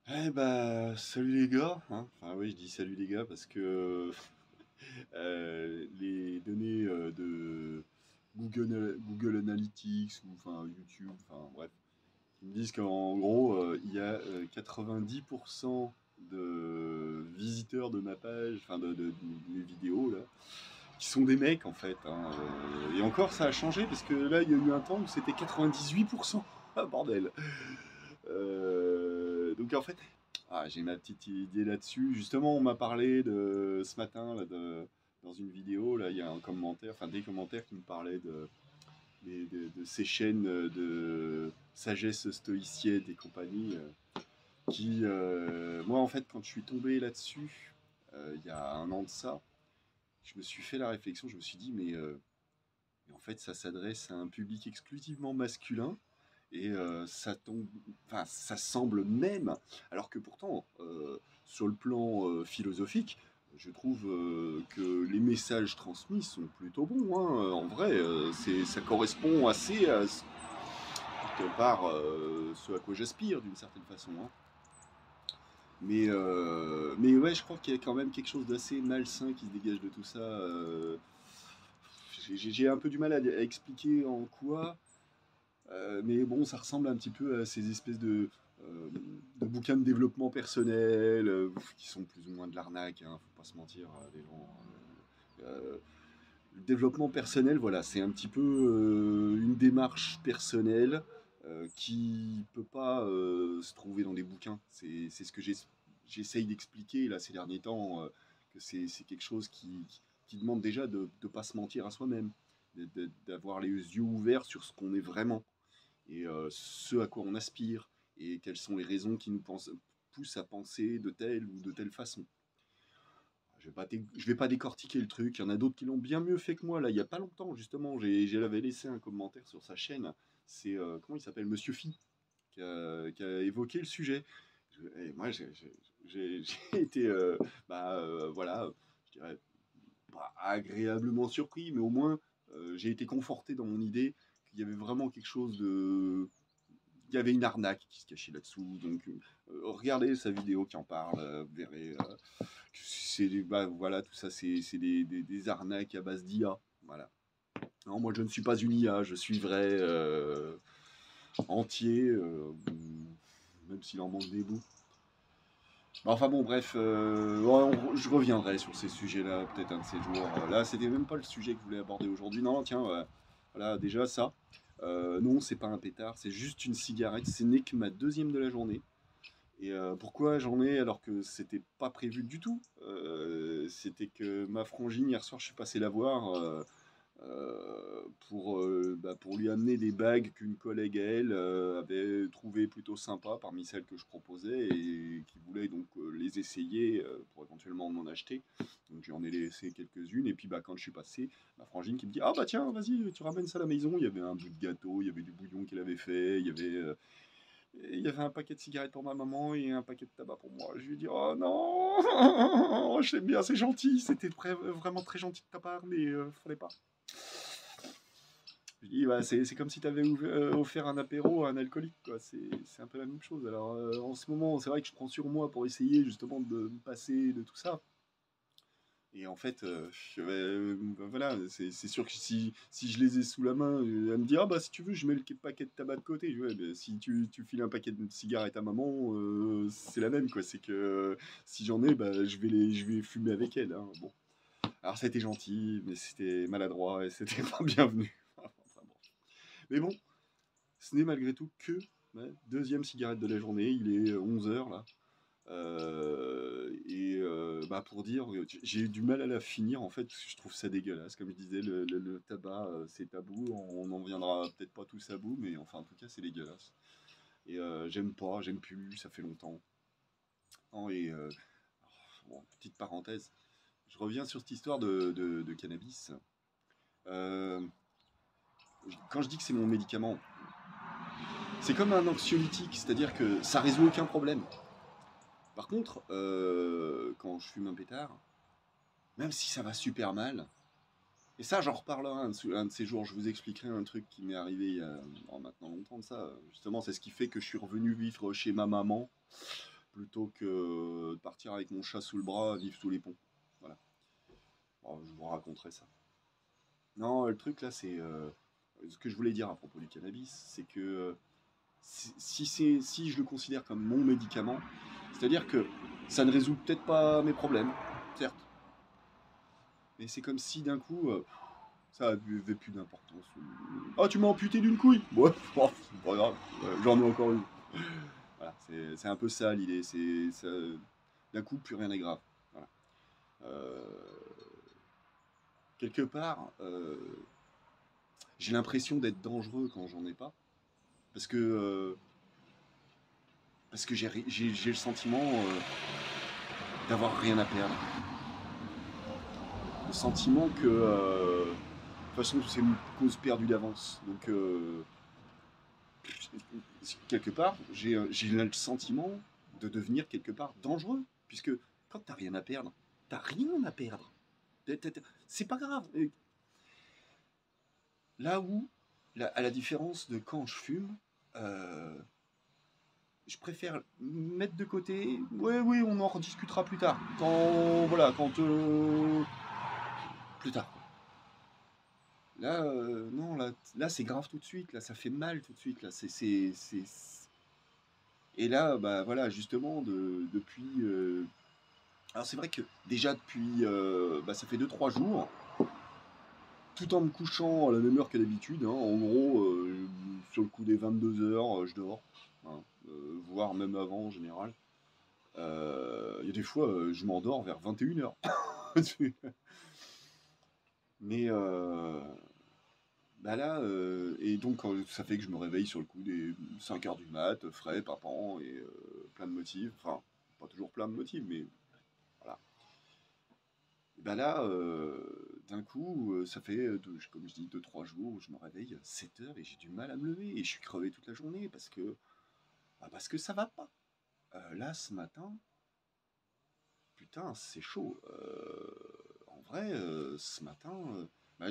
Eh bah, salut les gars, hein. Enfin oui, je dis salut les gars parce que les données de Google Analytics ou enfin YouTube, enfin bref, ils me disent qu'en gros, il y a 90% de visiteurs de ma page, enfin de mes vidéos là, qui sont des mecs en fait, hein. Et encore, ça a changé parce que là, il y a eu un temps où c'était 98%. Ah bordel. Donc en fait, j'ai ma petite idée là-dessus. Justement, on m'a parlé de ce matin là, dans une vidéo. Là, il y a un commentaire, enfin des commentaires qui me parlaient de ces chaînes de sagesse stoïcienne et compagnie. Moi, en fait, quand je suis tombé là-dessus, il y a un an de ça, je me suis fait la réflexion. Je me suis dit, mais en fait, ça s'adresse à un public exclusivement masculin et enfin, ça semble même, alors que pourtant, sur le plan philosophique, je trouve que les messages transmis sont plutôt bons, hein. En vrai, ça correspond assez à quelque part ce à quoi j'aspire d'une certaine façon, hein. Mais ouais, je crois qu'il y a quand même quelque chose d'assez malsain qui se dégage de tout ça. J'ai un peu du mal à expliquer en quoi. Mais bon, ça ressemble un petit peu à ces espèces de bouquins de développement personnel qui sont plus ou moins de l'arnaque, hein, faut pas se mentir, les gens. Le développement personnel, voilà, c'est un petit peu une démarche personnelle qui peut pas se trouver dans des bouquins. C'est ce que j'essaye d'expliquer là ces derniers temps, que c'est quelque chose qui demande déjà de ne pas se mentir à soi-même, d'avoir les yeux ouverts sur ce qu'on est vraiment et ce à quoi on aspire et quelles sont les raisons qui poussent à penser de telle ou de telle façon. Je vais pas décortiquer le truc, il y en a d'autres qui l'ont bien mieux fait que moi. Là, il y a pas longtemps, justement, j'avais laissé un commentaire sur sa chaîne. C'est, comment il s'appelle, Monsieur Phi, qui a évoqué le sujet. Et moi, j'ai été, voilà, je dirais, pas agréablement surpris, mais au moins, j'ai été conforté dans mon idée qu'il y avait vraiment quelque chose de, il y avait une arnaque qui se cachait là-dessous. Donc, regardez sa vidéo qui en parle, vous verrez. Bah, voilà, tout ça, c'est des arnaques à base d'IA. Voilà. Non, moi, je ne suis pas une IA, je suis vrai, entier, même s'il en manque des bouts. Enfin bon, bref, je reviendrai sur ces sujets-là, peut-être un de ces jours. Là, c'était même pas le sujet que je voulais aborder aujourd'hui. Non, tiens, voilà, déjà ça. Non, c'est pas un pétard, c'est juste une cigarette. Ce n'est que ma deuxième de la journée. Et pourquoi j'en ai alors que c'était pas prévu du tout. C'était que ma frangine, hier soir, je suis passé la voir pour lui amener des bagues qu'une collègue à elle avait trouvées plutôt sympas parmi celles que je proposais et qui voulait donc les essayer pour éventuellement m'en acheter. Donc j'en ai laissé quelques-unes et puis bah, quand je suis passé, ma frangine qui me dit ah bah tiens vas-y tu ramènes ça à la maison. Il y avait un bout de gâteau, il y avait du bouillon qu'elle avait fait, il y avait un paquet de cigarettes pour ma maman et un paquet de tabac pour moi. Je lui ai dit oh non, je t'aime bien, c'est gentil, c'était vraiment très gentil de ta part, mais fallait pas. Je dis, bah, c'est comme si tu avais offert un apéro à un alcoolique, quoi. C'est un peu la même chose. Alors, en ce moment, c'est vrai que je prends sur moi pour essayer justement de me passer de tout ça. Et en fait, voilà, c'est sûr que si je les ai sous la main, elle me dit, ah bah si tu veux, je mets le paquet de tabac de côté. Je dis, ouais, bah, si tu files un paquet de cigarettes à maman, c'est la même, quoi. C'est que si j'en ai, bah, je vais fumer avec elle, hein. Bon. Alors, c'était gentil, mais c'était maladroit et c'était pas bienvenu. Enfin, bon. Mais bon, ce n'est malgré tout que ma deuxième cigarette de la journée. Il est 11 h là. Bah, pour dire, j'ai eu du mal à la finir en fait, parce que je trouve ça dégueulasse. Comme je disais, le tabac, c'est tabou. On n'en viendra peut-être pas tous à bout, mais enfin, en tout cas, c'est dégueulasse. Et j'aime pas, j'aime plus, ça fait longtemps. Non, bon, petite parenthèse, je reviens sur cette histoire de cannabis. Euh, Quand je dis que c'est mon médicament, c'est comme un anxiolytique, c'est-à-dire que ça résout aucun problème. Par contre, quand je fume un pétard, même si ça va super mal, et ça j'en reparlerai un de ces jours, je vous expliquerai un truc qui m'est arrivé il y a maintenant longtemps de ça. Justement, c'est ce qui fait que je suis revenu vivre chez ma maman, plutôt que de partir avec mon chat sous le bras, vivre sous les ponts. Voilà. Bon, je vous raconterai ça. Non, le truc là, c'est ce que je voulais dire à propos du cannabis, c'est que si je le considère comme mon médicament, c'est-à-dire que ça ne résout peut-être pas mes problèmes, certes, mais c'est comme si d'un coup, ça avait plus d'importance. Ah, tu m'as amputé d'une couille. Ouais, oh, c'est pas grave, j'en ai encore une. Voilà, c'est un peu ça l'idée. D'un coup, plus rien n'est grave. Voilà. Euh, quelque part, j'ai l'impression d'être dangereux quand j'en ai pas, parce que j'ai le sentiment d'avoir rien à perdre. Le sentiment que, de toute façon, c'est une cause perdue d'avance. Donc, quelque part, j'ai le sentiment de devenir quelque part dangereux, puisque quand t'as rien à perdre, t'as rien à perdre. C'est pas grave. Là où, à la différence de quand je fume, euh, je préfère mettre de côté. Oui, oui, on en rediscutera plus tard. Quand, voilà, quand plus tard. Là, non, là c'est grave tout de suite. Là, ça fait mal tout de suite. Là, Et là, bah voilà, justement, depuis. Alors c'est vrai que déjà depuis, bah, ça fait 2 3 jours, tout en me couchant à la même heure qu'à d'habitude, hein, en gros, sur le coup des 22 h, je dors, hein, voire même avant en général. Il y a des fois, je m'endors vers 21 h. Mais bah là, et donc ça fait que je me réveille sur le coup des 5 h du mat, frais, papant, et plein de motifs. Enfin, pas toujours plein de motifs, mais voilà. Et bah là, d'un coup, ça fait, comme je dis, 2 3 jours où je me réveille à 7 h et j'ai du mal à me lever. Et je suis crevé toute la journée parce que ça va pas. Là, ce matin, putain, c'est chaud. En vrai, ce matin, bah,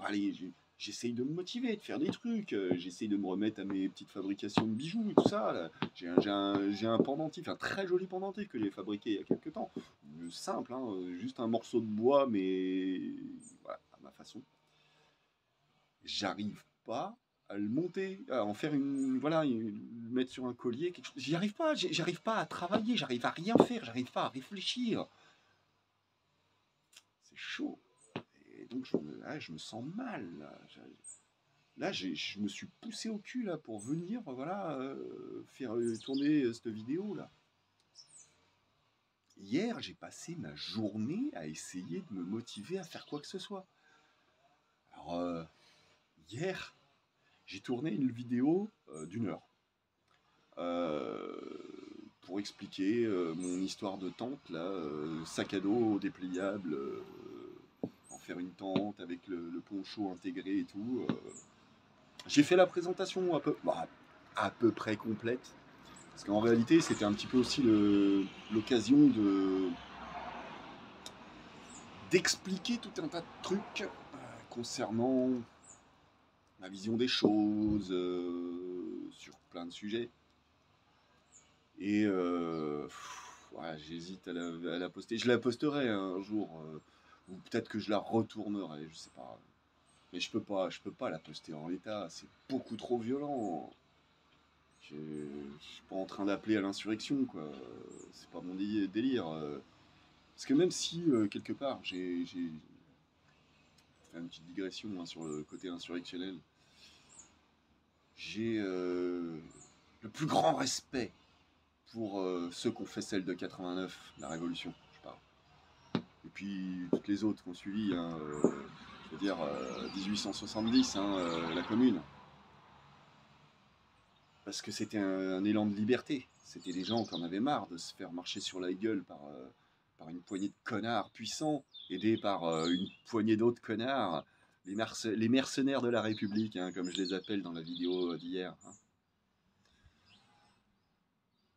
allez, j'essaye de me motiver, de faire des trucs. J'essaye de me remettre à mes petites fabrications de bijoux et tout ça. Là. J'ai un pendentif, un très joli pendentif que j'ai fabriqué il y a quelques temps. Simple, hein, juste un morceau de bois, mais voilà, à ma façon. J'arrive pas à le monter, à en faire une, voilà, le mettre sur un collier, quelque chose. J'y arrive pas, j'arrive pas à travailler, j'arrive à rien faire, j'arrive pas à réfléchir. C'est chaud. Et donc là, je me sens mal. Là, je me suis poussé au cul là pour venir, voilà, faire tourner cette vidéo là. Hier, j'ai passé ma journée à essayer de me motiver à faire quoi que ce soit. Alors, hier, j'ai tourné une vidéo d'1 heure euh, pour expliquer mon histoire de tente là, sac à dos dépliable, en faire une tente avec le poncho intégré et tout. J'ai fait la présentation à peu près complète. Parce qu'en réalité, c'était un petit peu aussi l'occasion d'expliquer tout un tas de trucs concernant ma vision des choses, sur plein de sujets. Et ouais, j'hésite à la poster. Je la posterai un jour, ou peut-être que je la retournerai, je sais pas. Mais je peux pas la poster en l'état, c'est beaucoup trop violent. Je suis pas en train d'appeler à l'insurrection, quoi. C'est pas mon délire. Parce que même si, quelque part, j'ai fait une petite digression hein, sur le côté insurrectionnel, j'ai le plus grand respect pour ceux qui ont fait celle de 89, la Révolution, je parle. Et puis toutes les autres qui ont suivi, hein, je veux dire 1870, hein, la Commune. Parce que c'était un élan de liberté. C'était des gens qui en avaient marre de se faire marcher sur la gueule par une poignée de connards puissants, aidés par une poignée d'autres connards, les mercenaires de la République, hein, comme je les appelle dans la vidéo d'hier. Hein.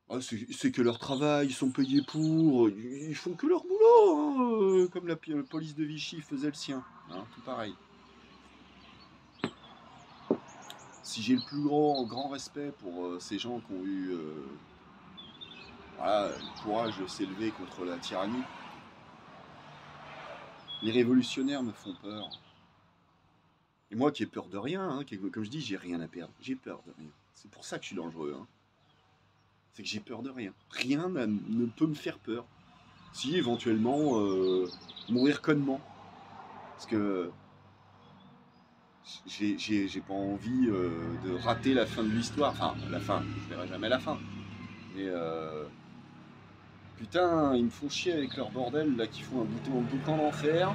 Ah, c'est que leur travail, ils sont payés pour, ils font que leur boulot, hein, comme la police de Vichy faisait le sien, hein, tout pareil. Si j'ai le plus grand respect pour ces gens qui ont eu voilà, le courage de s'élever contre la tyrannie. Les révolutionnaires me font peur. Et moi qui ai peur de rien, hein, comme je dis, j'ai rien à perdre. J'ai peur de rien. C'est pour ça que je suis dangereux. Hein. C'est que j'ai peur de rien. Rien ne peut me faire peur. Si, éventuellement, mourir connement. Parce que j'ai pas envie de rater la fin de l'histoire. Enfin, la fin, je verrai jamais la fin. Mais putain, ils me font chier avec leur bordel là qui font un boucan d'enfer.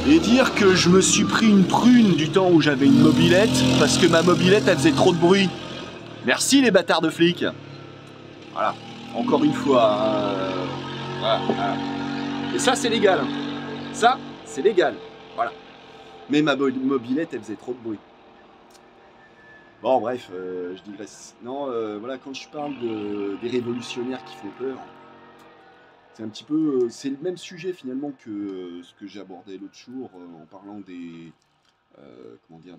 Et dire que je me suis pris une prune du temps où j'avais une mobilette parce que ma mobilette elle faisait trop de bruit. Merci les bâtards de flics. Voilà, encore une fois. Voilà. Et ça c'est légal. Ça c'est légal. Voilà. Mais ma mobilette elle faisait trop de bruit. Bon bref, je digresse. Non, voilà, quand je parle des révolutionnaires qui font peur, c'est un petit peu, c'est le même sujet finalement que ce que j'ai abordé l'autre jour en parlant des, comment dire,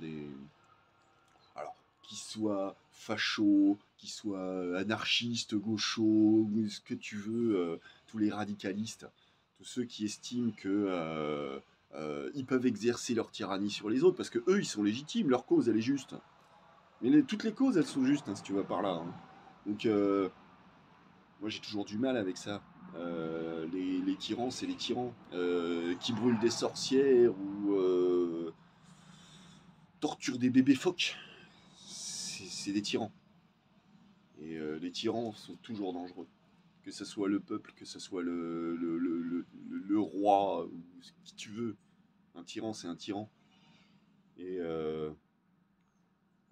alors, qu'ils soient fachos, qu'ils soient anarchistes, gauchos, ce que tu veux, tous les radicalistes, tous ceux qui estiment que ils peuvent exercer leur tyrannie sur les autres parce que eux ils sont légitimes, leur cause elle est juste. Mais toutes les causes elles sont justes hein, si tu vas par là. Hein. Donc moi j'ai toujours du mal avec ça. Les tyrans, c'est les tyrans qui brûlent des sorcières ou torturent des bébés phoques. C'est des tyrans. Et les tyrans sont toujours dangereux. Que ce soit le peuple, que ce soit le roi, ou qui tu veux. Un tyran, c'est un tyran. Et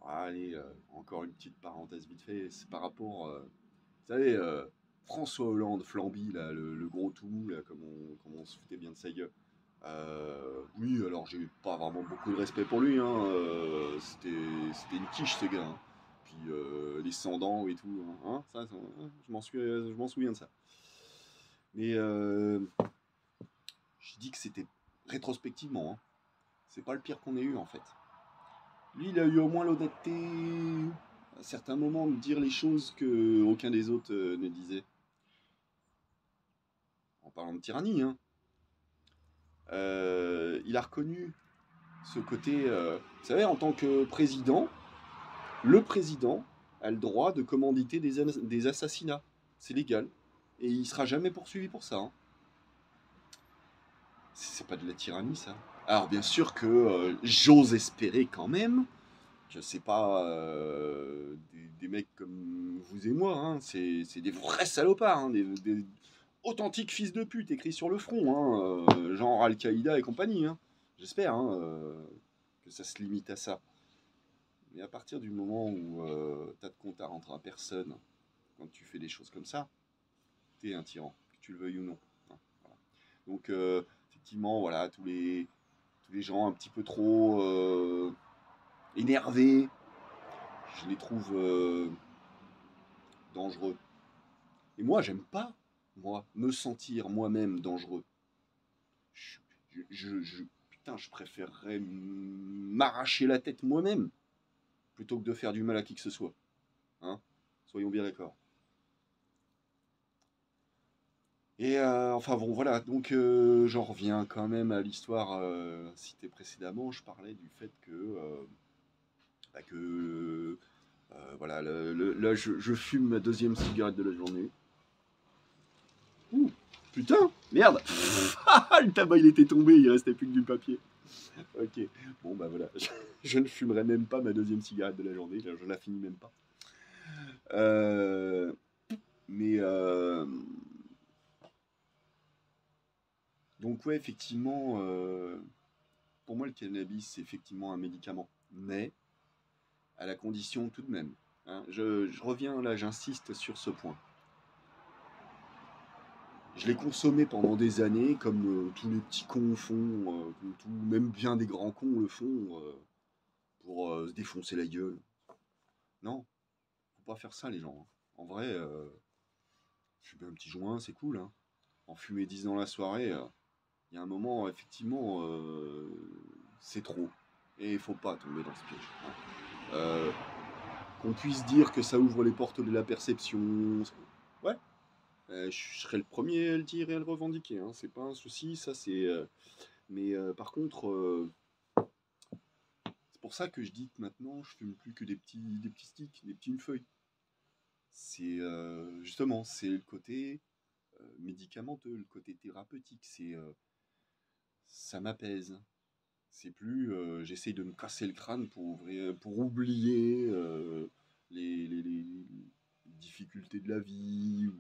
allez, encore une petite parenthèse vite fait. C'est par rapport, vous savez, François Hollande, Flamby, là, le gros tout mou, là, comme on se foutait bien de sa gueule. Oui, alors j'ai pas vraiment beaucoup de respect pour lui. Hein, c'était une quiche, ce gars. Hein. Puis les sans-dents et tout. Hein, ça, je m'en souviens de ça. Mais je dis que c'était rétrospectivement. Hein, c'est pas le pire qu'on ait eu en fait. Lui, il a eu au moins l'honnêteté, à certains moments, de dire les choses que aucun des autres ne disait. En parlant de tyrannie, hein. Il a reconnu ce côté. Vous savez, en tant que président, le président a le droit de commanditer des assassinats. C'est légal. Et il sera jamais poursuivi pour ça. Hein. C'est pas de la tyrannie, ça. Alors, bien sûr que j'ose espérer quand même que c'est pas des mecs comme vous et moi. Hein. C'est des vrais salopards. Hein. Des authentiques fils de pute écrits sur le front. Hein. Genre Al-Qaïda et compagnie. Hein. J'espère hein, que ça se limite à ça. Mais à partir du moment où t'as de compte à rendre à personne, quand tu fais des choses comme ça, t'es un tyran, que tu le veuilles ou non. Hein, voilà. Donc, effectivement, voilà, tous les gens un petit peu trop énervés, je les trouve dangereux. Et moi, j'aime pas, moi, me sentir moi-même dangereux. Putain, je préférerais m'arracher la tête moi-même plutôt que de faire du mal à qui que ce soit. Hein, soyons bien d'accord. Et enfin bon, voilà, donc j'en reviens quand même à l'histoire citée précédemment. Je parlais du fait que voilà, là je fume ma deuxième cigarette de la journée. Ouh, putain, merde. Le tabac il était tombé, il restait plus que du papier. Ok, bon bah voilà, je ne fumerai même pas ma deuxième cigarette de la journée, je la finis même pas. Euh, mais donc ouais, effectivement, pour moi le cannabis c'est effectivement un médicament, mais à la condition tout de même. Hein, je reviens là, j'insiste sur ce point. Je l'ai consommé pendant des années, comme tous les petits cons font, comme même bien des grands cons le font, pour se défoncer la gueule. Non, faut pas faire ça les gens. Hein. En vrai, fumer un petit joint, c'est cool. Hein. En fumer 10 dans la soirée, il y a un moment, effectivement, c'est trop. Et il faut pas tomber dans ce piège. Hein. qu'on puisse dire que ça ouvre les portes de la perception. Ouais, je serais le premier à le dire et à le revendiquer, hein. C'est pas un souci, ça c'est. Mais par contre, c'est pour ça que je dis que maintenant je fume plus que des petits sticks, des petites feuilles. C'est justement, c'est le côté médicamenteux, le côté thérapeutique. Ça m'apaise. C'est plus, j'essaye de me casser le crâne pour oublier les difficultés de la vie. Ou,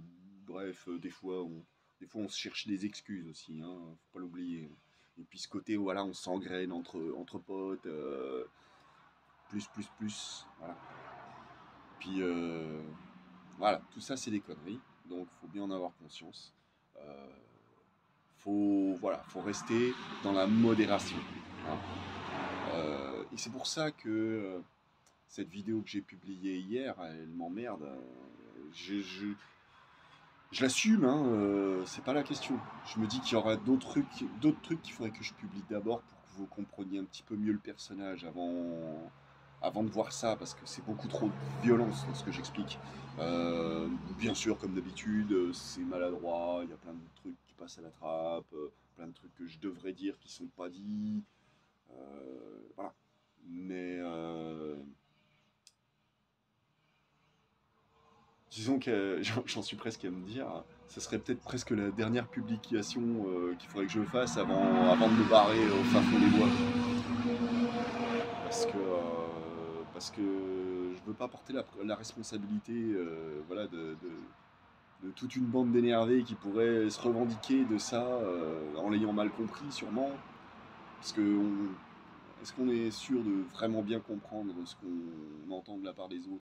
bref, des fois on se cherche des excuses aussi, hein, faut pas l'oublier. Et puis ce côté, voilà, on s'engraine entre potes, plus, voilà. Puis voilà, tout ça c'est des conneries, donc faut bien en avoir conscience. Euh, faut rester dans la modération, hein. Et c'est pour ça que cette vidéo que j'ai publiée hier, elle m'emmerde. Je l'assume, hein, c'est pas la question. Je me dis qu'il y aura d'autres trucs qu'il faudrait que je publie d'abord pour que vous compreniez un petit peu mieux le personnage avant de voir ça, parce que c'est beaucoup trop de violence dans ce que j'explique. Bien sûr, comme d'habitude, c'est maladroit, il y a plein de trucs qui passent à la trappe, plein de trucs que je devrais dire qui sont pas dits. Voilà. Mais disons que j'en suis presque à me dire, ce serait peut-être presque la dernière publication qu'il faudrait que je fasse avant de me barrer au fin fond des bois. Parce que je veux pas porter la responsabilité voilà, de toute une bande d'énervés qui pourraient se revendiquer de ça en l'ayant mal compris sûrement. Parce que est-ce qu'on est sûr de vraiment bien comprendre ce qu'on entend de la part des autres?